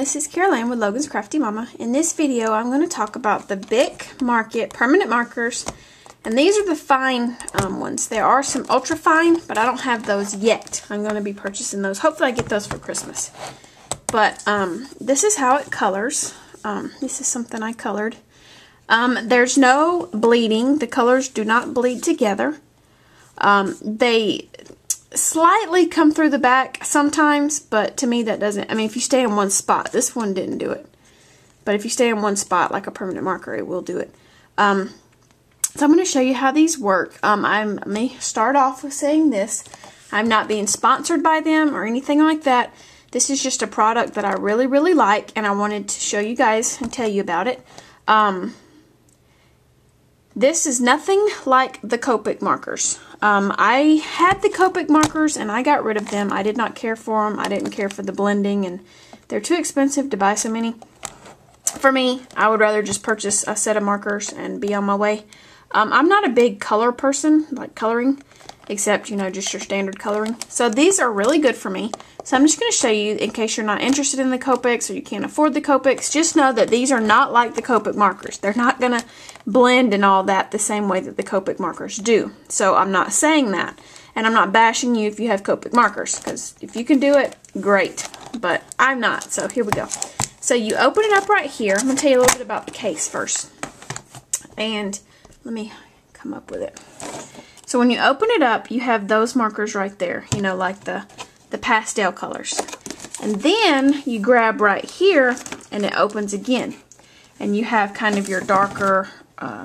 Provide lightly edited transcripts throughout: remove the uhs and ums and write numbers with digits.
this is Carol Ann with Logan's Crafty Mama. In this video, I'm going to talk about the BIC Mark-it permanent markers. And these are the fine ones. There are some ultra fine, but I don't have those yet. I'm going to be purchasing those. Hopefully I get those for Christmas. But this is how it colors. This is something I colored. There's no bleeding. The colors do not bleed together. They slightly come through the back sometimes, but to me that doesn't. I mean, if you stay in one spot, this one didn't do it. But if you stay in one spot like a permanent marker, it will do it. So I'm going to show you how these work. Let me start off with saying this. I'm not being sponsored by them or anything like that. This is just a product that I really, really like, and I wanted to show you guys and tell you about it. This is nothing like the Copic markers. I had the Copic markers and I got rid of them. I did not care for them. I didn't care for the blending, and they're too expensive to buy so many. For me, I would rather just purchase a set of markers and be on my way. I'm not a big color person, like coloring, except, you know, just your standard coloring. So these are really good for me. So I'm just going to show you, in case you're not interested in the Copics or you can't afford the Copics, just know that these are not like the Copic markers. They're not going to blend and all that the same way that the Copic markers do. So I'm not saying that. And I'm not bashing you if you have Copic markers, because if you can do it, great. But I'm not. So here we go. So you open it up right here. I'm going to tell you a little bit about the case first. And let me come up with it. So when you open it up, you have those markers right there, you know, like the pastel colors. And then you grab right here and it opens again. And you have kind of your darker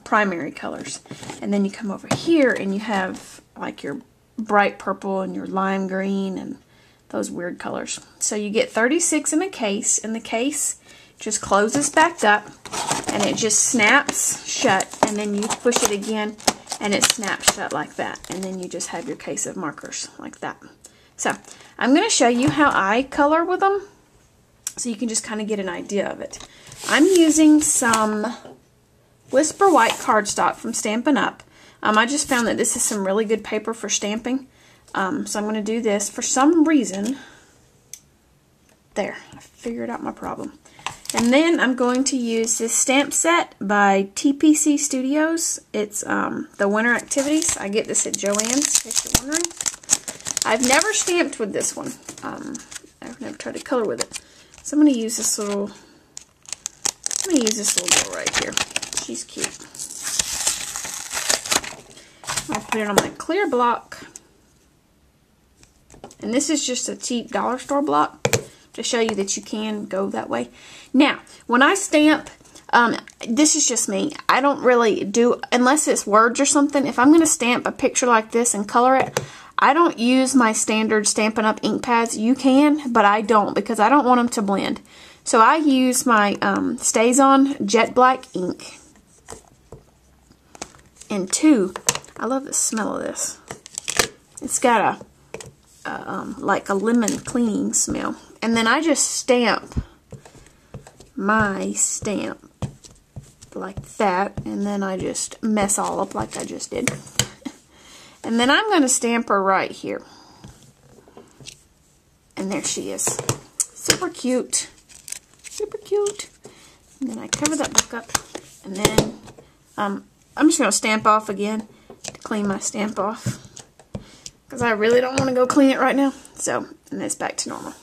primary colors. And then you come over here and you have like your bright purple and your lime green and those weird colors. So you get 36 in a case, and the case just closes back up and it just snaps shut, and then you push it again and it snaps shut like that, and then you just have your case of markers like that. So I'm going to show you how I color with them so you can just kind of get an idea of it. I'm using some Whisper White cardstock from Stampin' Up. I just found that this is some really good paper for stamping. So I'm going to do this. For some reason, there, I figured out my problem. And then I'm going to use this stamp set by TPC Studios. It's the Winter Activities. I get this at Joann's, in case you're wondering. I've never stamped with this one. I've never tried to color with it. So I'm going to use this little, girl right here. She's cute. I'll put it on my clear block. And this is just a cheap dollar store block to show you that you can go that way. Now, when I stamp, this is just me. I don't really do, unless it's words or something, if I'm going to stamp a picture like this and color it, I don't use my standard Stampin' Up! Ink pads. You can, but I don't, because I don't want them to blend. So I use my Stays-On Jet Black ink. And two, I love the smell of this. It's got like a lemon cleaning smell. And then I just stamp my stamp like that, and then I just mess all up like I just did. And then I'm going to stamp her right here. And there she is. Super cute. Super cute. And then I cover that book up. And then I'm just going to stamp off again to clean my stamp off, because I really don't want to go clean it right now. So, and it's back to normal.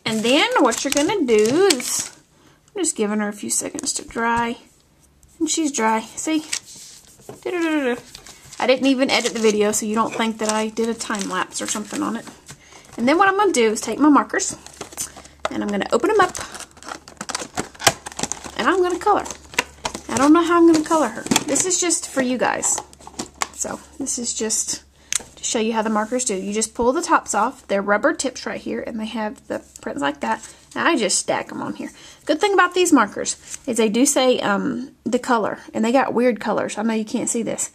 And then what you're going to do is, I'm just giving her a few seconds to dry. And she's dry. See? I didn't even edit the video, so you don't think that I did a time lapse or something on it. And then what I'm going to do is take my markers, and I'm going to open them up, and I'm going to color. I don't know how I'm going to color her. This is just for you guys. So this is just to show you how the markers do. You just pull the tops off. They're rubber tips right here, and they have the prints like that. And I just stack them on here. Good thing about these markers is they do say the color, and they got weird colors. I know you can't see this.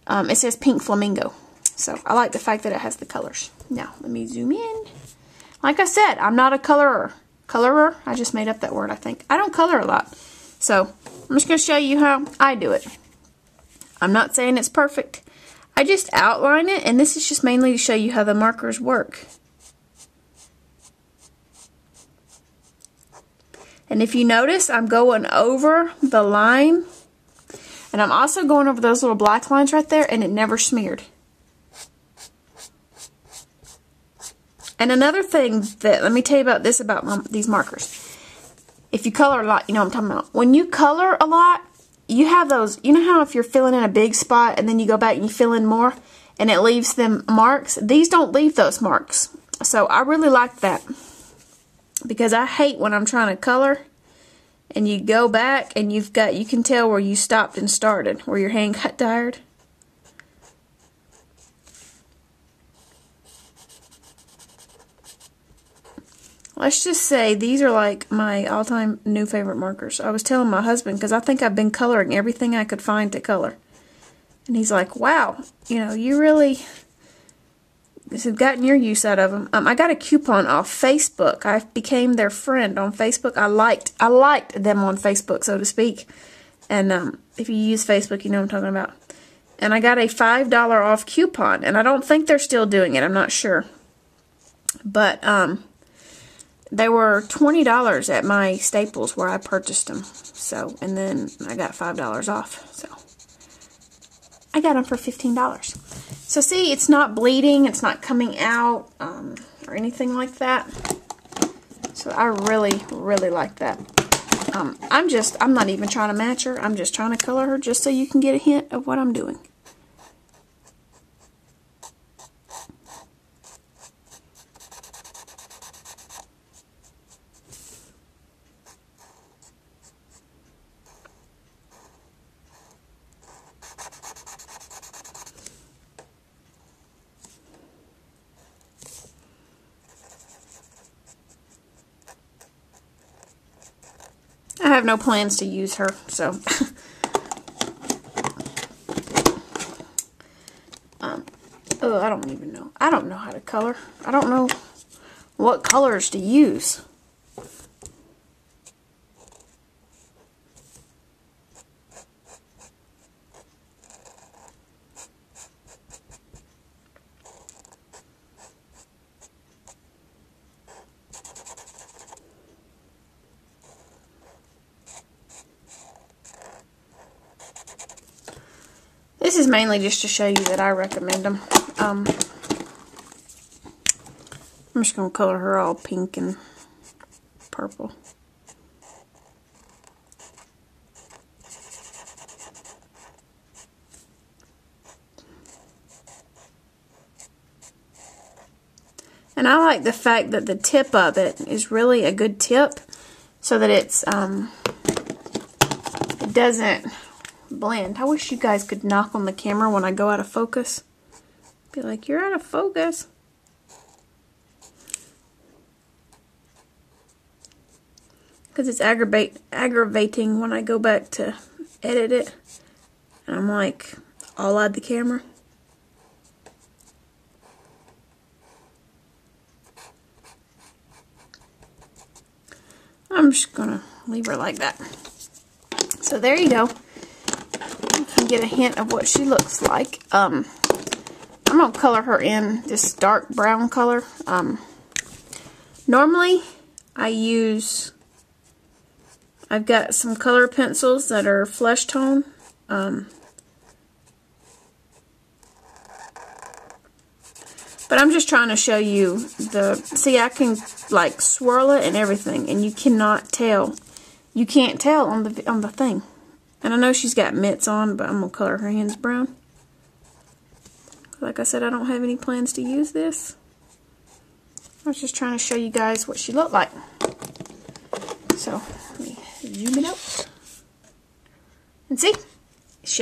It says Pink Flamingo. So I like the fact that it has the colors. Now let me zoom in. Like I said, I'm not a colorer. I just made up that word, I think. I don't color a lot. So I'm just going to show you how I do it. I'm not saying it's perfect. I just outline it, and this is just mainly to show you how the markers work. And if you notice, I'm going over the line. And I'm also going over those little black lines right there, and it never smeared. And another thing that, let me tell you about this about these markers. If you color a lot, you know what I'm talking about. When you color a lot, you have those, you know how if you're filling in a big spot and then you go back and you fill in more and it leaves them marks? These don't leave those marks. So I really like that. Because I hate when I'm trying to color and you go back and you can tell where you stopped and started, where your hand got tired. Let's just say these are like my all-time new favorite markers. I was telling my husband, because I think I've been coloring everything I could find to color. And he's like, wow, you know, you really have gotten your use out of them. I got a coupon off Facebook. I became their friend on Facebook. I liked them on Facebook, so to speak. And if you use Facebook, you know what I'm talking about. And I got a $5 off coupon. And I don't think they're still doing it. I'm not sure. But they were $20 at my Staples where I purchased them. So, and then I got $5 off. So, I got them for $15. So see, it's not bleeding, it's not coming out, or anything like that. So I really, really like that. I'm not even trying to match her. I'm just trying to color her just so you can get a hint of what I'm doing. I have no plans to use her, so oh, I don't even know. I don't know how to color. I don't know what colors to use. This is mainly just to show you that I recommend them. I'm just going to color her all pink and purple. And I like the fact that the tip of it is really a good tip so that it doesn't blend. I wish you guys could knock on the camera when I go out of focus. Be like, you're out of focus. Because it's aggravating when I go back to edit it. And I'm like, all out the camera. I'm just going to leave her like that. So there you go. You can get a hint of what she looks like. I'm going to color her in this dark brown color. Normally, I've got some color pencils that are flesh tone. But I'm just trying to show you see, I can like swirl it and everything, and you cannot tell. You can't tell on the thing. And I know she's got mitts on, but I'm going to color her hands brown. Like I said, I don't have any plans to use this. I was just trying to show you guys what she looked like. So, let me zoom it out. And see?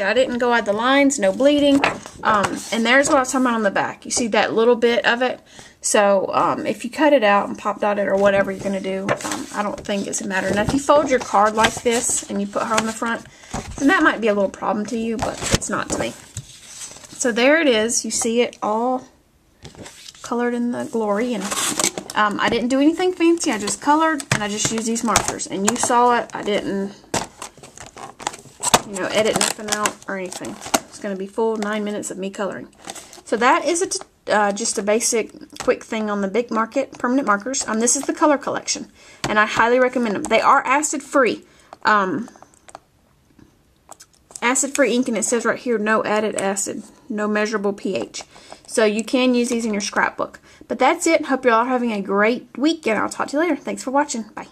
I didn't go out the lines, no bleeding. And there's what I was talking about on the back. You see that little bit of it? So, if you cut it out and pop dot it or whatever you're going to do, I don't think it's a matter. Now, if you fold your card like this and you put her on the front, then that might be a little problem to you, but it's not to me. So, there it is. You see it all colored in the glory. And I didn't do anything fancy. I just colored and I just used these markers. And you saw it. I didn't, edit nothing out or anything. It's going to be full 9 minutes of me coloring. So that is just a basic quick thing on the BIC Mark-it permanent markers. This is the color collection, and I highly recommend them. They are acid-free. Acid-free ink, and it says right here, no added acid, no measurable pH. So you can use these in your scrapbook. But that's it. Hope you're all having a great week, and I'll talk to you later. Thanks for watching. Bye.